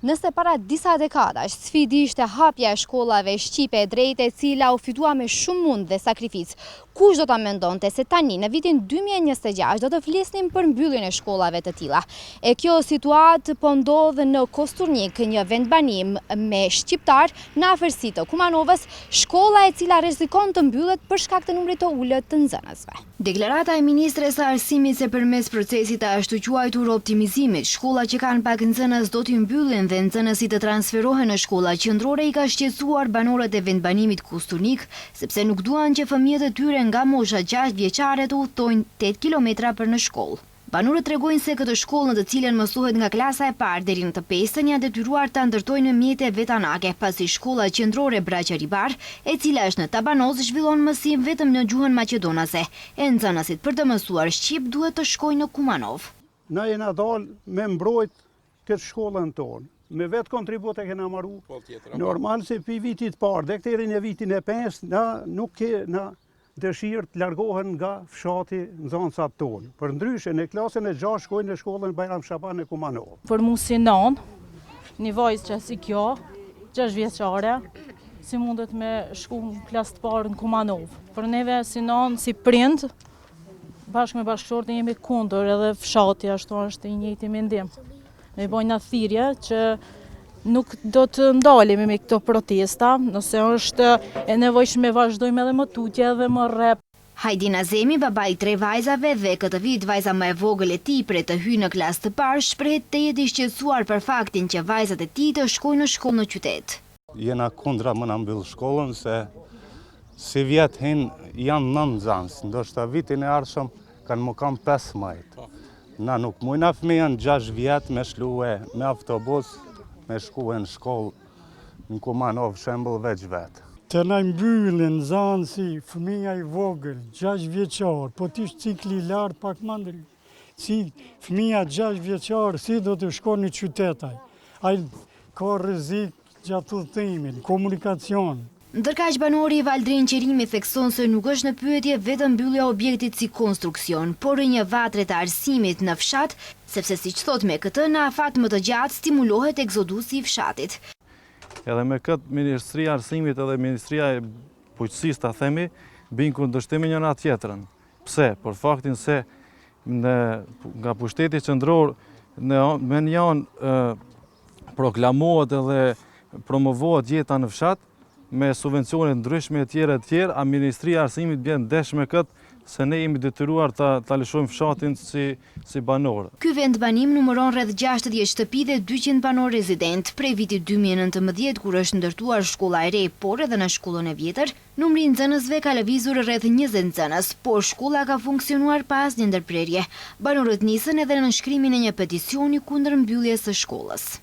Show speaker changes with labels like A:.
A: Nëse para disa dekadash sfidi ishte hapja e shkollave shqipe e drejtë e cila u fitua me shumë mund dhe sakrificë, kush do ta mendonte se tani në vitin 2026 do të flisnim për mbylljen e shkollave të tilla. E kjo situatë po ndodh në Kosturnik, një vendbanim me shqiptar në afërsi të Kumanovës, shkolla e cila rrezikon të mbyllet për shkak të numrit të ulët të nxënësve. Deklarata e ministres së arsimit se përmes procesit të ashtu quajtur optimizimit, shkolla që kanë pak nxënës do t'i mbyllin dhe nxënësit të transferohen në shkolla qendrore i ka shqetësuar banorët e vendbanimit Kosturnik, sepse nuk duan që fëmijët e tyre nga mosha 6 vjeçare të udhtojnë 8 kilometra për në shkollë. Banorët tregojnë se këtë shkollë në të cilën mësohet nga klasa e parë deri në të 5-ën janë detyruar ta ndërtojnë në mjete vetanake, pasi shkolla qendrore Braçari Bar, e cila është në Tabanoz, zhvillon mësim vetëm në gjuhën maqedonase. E nxënësit për të mësuar shqip duhet të shkojnë në Kumanov.
B: Na jena dalë me mbrojt këtë shkollën tonë. Me vetë kontribut e kena marru. Normal se pi vitit parë, dhe këtërin e vitin e 5, na nuk kena dëshirë të largohen nga fshati nxënësat tonë. Për ndryshe, në klasën e 6 shkojnë në shkollën Bajram Shaban e Kumanov.
C: Për mu si non, një vajzë që si kjo, 6 vjeçare, si mundet me shku në klasë të parë në Kumanov. Për neve si non, si prind, bashkë me bashkëshortë jemi kundër, edhe fshati ashtu është i njëjti mendim. Ne bojnë thirrje që nuk do të ndalemi me këto protesta, nëse është e nevojshme vazhdojmë edhe më tutje dhe më rrep.
A: Hajdi Nazemi, babai 3 vajzave dhe këtë vit vajza më e vogël e tij për të hyrë në klasë të parë, shprehet të jetë i shqetësuar për faktin që vajzat e tij të shkojnë në shkollë në qytet.
D: Jena kundra më na mbyll shkollën se si vjet hin janë 9 nxënës, ndoshta vitin e ardhshëm kanë më kam 15. Na nuk mujna fëmijën 6 vjet me shluhe me autobus, me shkuhe në shkollë në Kumanov shembull veç vetë.
E: Të na mbyllin nxënësi, fëmija i vogël, 6 vjeçar, po t'ish cikli i lartë pak më ndër. Si fëmija 6 vjeçar, si do të shkon në qytetaj? Ai ka rrezik gjatë udhëtimit, komunikacion.
A: Ndërkaq banori i Valdrin Qerimi thekson se nuk është në pyetje vetëm mbyllja e objektit si konstruksion, por e një vatre të arsimit në fshat, sepse siç thot me këtë në afat më të gjatë stimulohet eksodusi i fshatit.
F: Edhe me këtë Ministria e Arsimit edhe Ministria e Bujqësisë ta themi, bin kundërshtim njëra tjetrën. Pse? Për faktin se nga pushteti qendror me një anë proklamohet edhe promovohet jeta në fshat, me subvencione ndryshme e tjera, a Ministria e Arsimit bjen ndesh me këtë se ne jemi detyruar ta lëshojmë fshatin si banor.
A: Ky vendbanim numëron rreth 60 shtëpi dhe 200 banor rezident. Prej vitit 2019, kur është ndërtuar shkolla e re, por edhe në shkollën e vjetër, numri i nxënësve ka lëvizur rreth 20 nxënës, por shkolla ka funksionuar pa asnjë ndërprerje. Banorët nisën edhe në nënshkrimin e një peticioni kundër mbylljes së shkollës.